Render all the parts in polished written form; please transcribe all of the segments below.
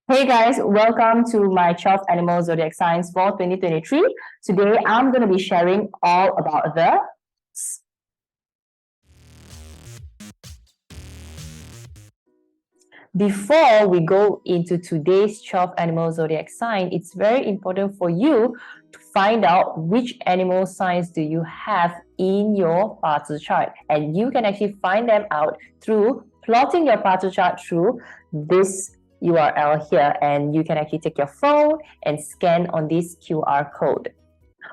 Hey guys, welcome to my 12 Animal Zodiac Signs for 2023. Today I'm going to be sharing all about the Before we go into today's 12 animal zodiac sign, it's very important for you to find out which animal signs do you have in your BaZi chart. And you can actually find them out through plotting your BaZi chart through this URL here. And you can actually take your phone and scan on this QR code.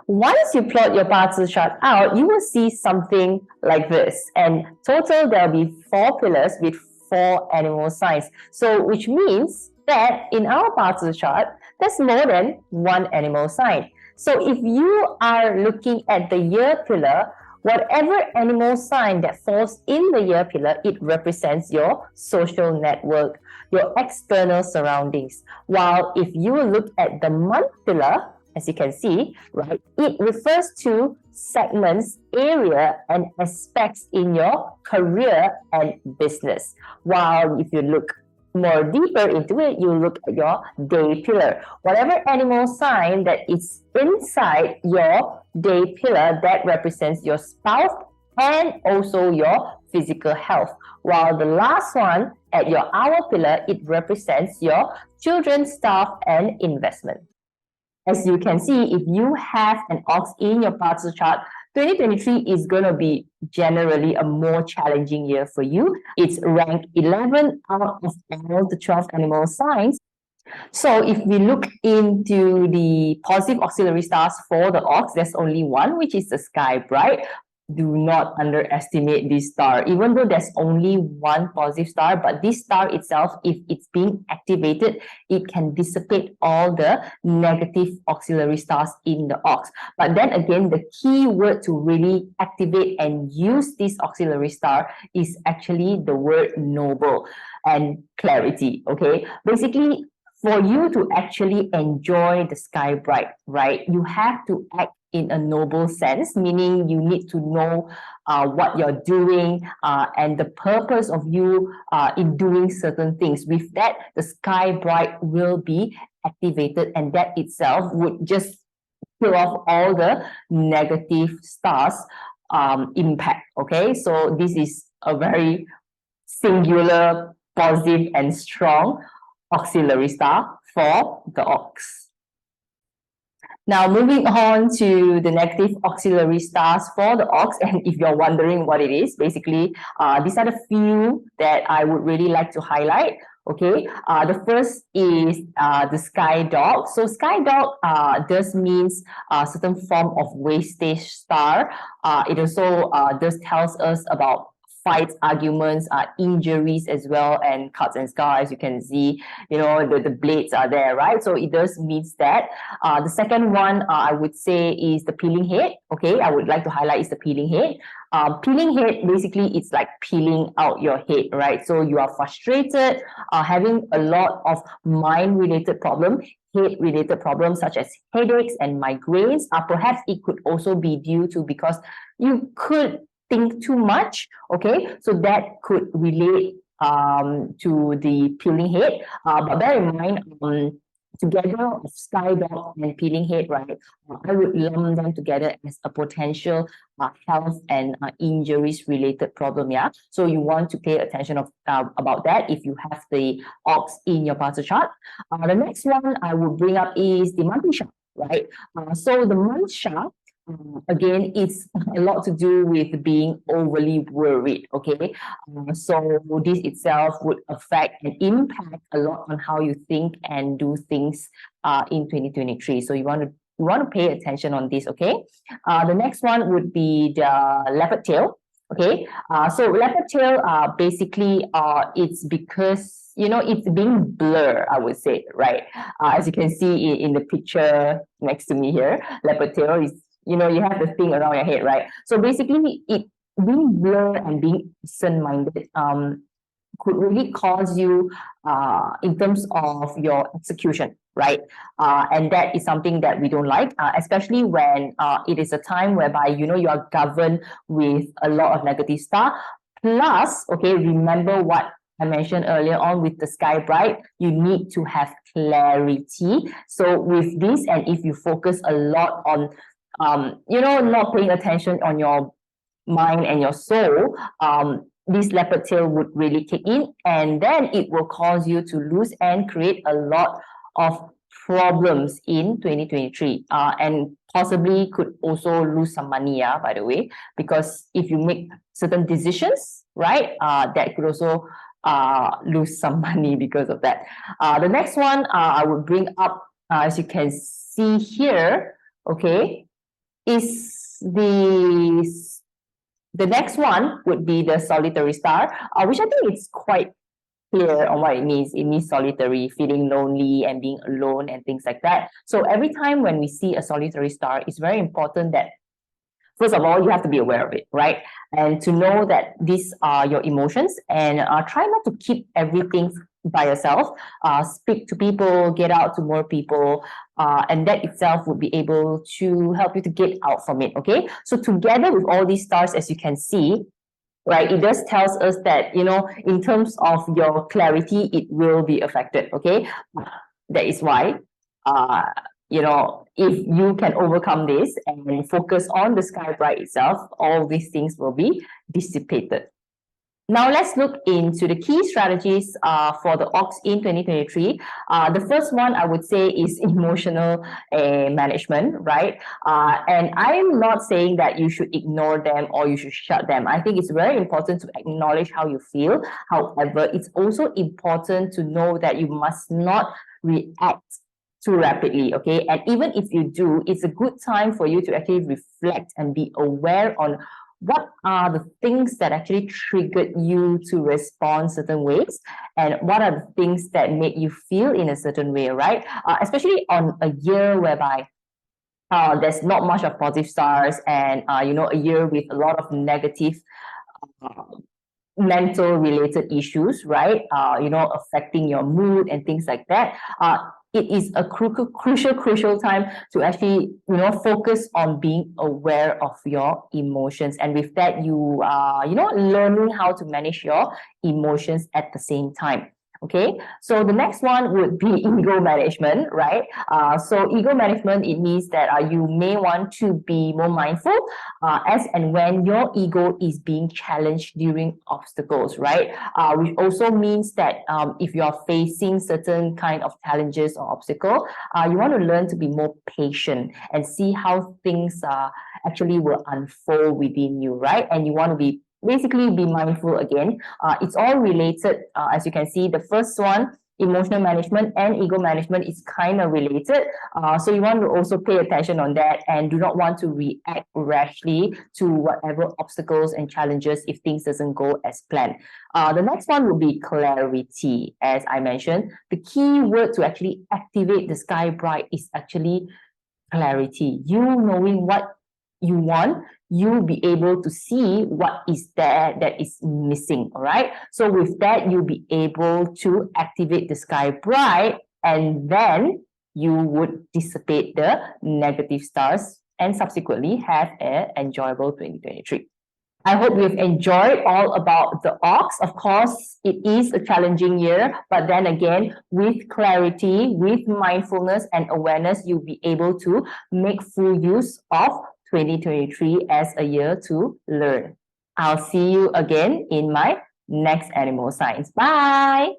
Once you plot your BaZi chart out, you will see something like this. And total, there will be 4 pillars with 4 animal signs. So, which means that in our BaZi chart, there's more than 1 animal sign. So, if you are looking at the year pillar, whatever animal sign that falls in the year pillar, it represents your social network, your external surroundings. While if you look at the month pillar, as you can see, right, it refers to segments, area, and aspects in your career and business. While if you look more deeper into it, you look at your day pillar. Whatever animal sign that is inside your day pillar, that represents your spouse and also your physical health. While the last one at your hour pillar, it represents your children, staff, and investment. As you can see, if you have an ox in your BaZi chart, 2023 is going to be generally a more challenging year for you. It's ranked 11 out of all the 12 animal signs. So if we look into the positive auxiliary stars for the ox, there's only one, which is the sky bright. Do not underestimate this star, even though there's only one positive star, but this star itself, if it's being activated, it can dissipate all the negative auxiliary stars in the ox. But then again, the key word to really activate and use this auxiliary star is actually the word noble and clarity. Okay, basically, for you to actually enjoy the sky bright, right, you have to act in a noble sense, meaning you need to know what you're doing and the purpose of you in doing certain things. With that, the sky bright will be activated, and that itself would just kill off all the negative stars impact. Okay, so this is a very singular, positive, and strong auxiliary star for the ox. Now, moving on to the negative auxiliary stars for the ox, and if you're wondering what it is, basically, these are the few that I would really like to highlight. Okay, the first is the sky dog. So sky dog does means a certain form of wastage star. It also does tells us about fights, arguments, injuries as well, and cuts and scars. You can see, the blades are there, right? So it does means that. The second one I would say is the peeling head. Okay, I would like to highlight is the peeling head. Peeling head, basically, it's like peeling out your head, right? So you are frustrated, having a lot of mind-related problem, head-related problems such as headaches and migraines. Perhaps it could also be due to because you could think too much. Okay, so that could relate to the peeling head. But bear in mind, together of sky dog and peeling head, right? I would lump them together as a potential health and injuries related problem. Yeah, so you want to pay attention of about that if you have the ox in your BaZi chart. The next one I would bring up is the monthly chart, right? So the month chart, again, it's a lot to do with being overly worried. Okay, so this itself would affect and impact a lot on how you think and do things in 2023. So you want to pay attention on this. Okay, the next one would be the leopard tail. Okay, so leopard tail, basically, it's because it's being blurred, I would say, right? As you can see in the picture next to me here, leopard tail is, you have the thing around your head, right? So basically, it being blurred and being absent-minded could really cause you in terms of your execution, right? And that is something that we don't like, especially when it is a time whereby, you are governed with a lot of negative stuff. Plus, okay, remember what I mentioned earlier on with the sky bright, you need to have clarity. So with this, and if you focus a lot on, not paying attention on your mind and your soul, this leopard tail would really kick in, and then it will cause you to lose and create a lot of problems in 2023, and possibly could also lose some money, by the way, because if you make certain decisions, right, that could also lose some money because of that. The next one I would bring up, as you can see here, okay, is the next one would be the solitary star, which I think it's quite clear on what it means. It means solitary, feeling lonely and being alone and things like that. So every time when we see a solitary star, it's very important that, first of all, you have to be aware of it, right? And to know that these are your emotions, and try not to keep everything by yourself. Speak to people, get out to more people, and that itself would be able to help you to get out from it, okay? So together with all these stars, as you can see, right, it does tells us that, in terms of your clarity, it will be affected, okay? That is why, if you can overcome this and focus on the sky bright itself, all these things will be dissipated. Now let's look into the key strategies for the ox in 2023. The first one I would say is emotional management, right? And I'm not saying that you should ignore them or you should shut them. I think it's very important to acknowledge how you feel. However, it's also important to know that you must not react too rapidly, okay? And even if you do, it's a good time for you to actually reflect and be aware on what are the things that actually triggered you to respond certain ways, and what are the things that make you feel in a certain way, right? Especially on a year whereby there's not much of positive stars, and a year with a lot of negative mental related issues, right? Affecting your mood and things like that. It is a crucial time to actually, focus on being aware of your emotions. And with that, you are, learning how to manage your emotions at the same time. Okay, so the next one would be ego management, right? So ego management, it means that you may want to be more mindful as and when your ego is being challenged during obstacles, right? Which also means that if you're facing certain kind of challenges or obstacle, you want to learn to be more patient and see how things actually will unfold within you, right? And you want to basically be mindful again. It's all related. As you can see, the first one, emotional management and ego management, is kind of related. So you want to also pay attention on that and do not want to react rashly to whatever obstacles and challenges if things doesn't go as planned. The next one will be clarity. As I mentioned, the key word to actually activate the sky bright is actually clarity. You knowing what you want, you'll be able to see what is there that is missing, all right? So with that, you'll be able to activate the sky bright, and then you would dissipate the negative stars and subsequently have an enjoyable 2023. I hope you've enjoyed all about the ox. Of course, it is a challenging year, but then again, with clarity, with mindfulness and awareness, you'll be able to make full use of 2023 as a year to learn. I'll see you again in my next animal science. Bye!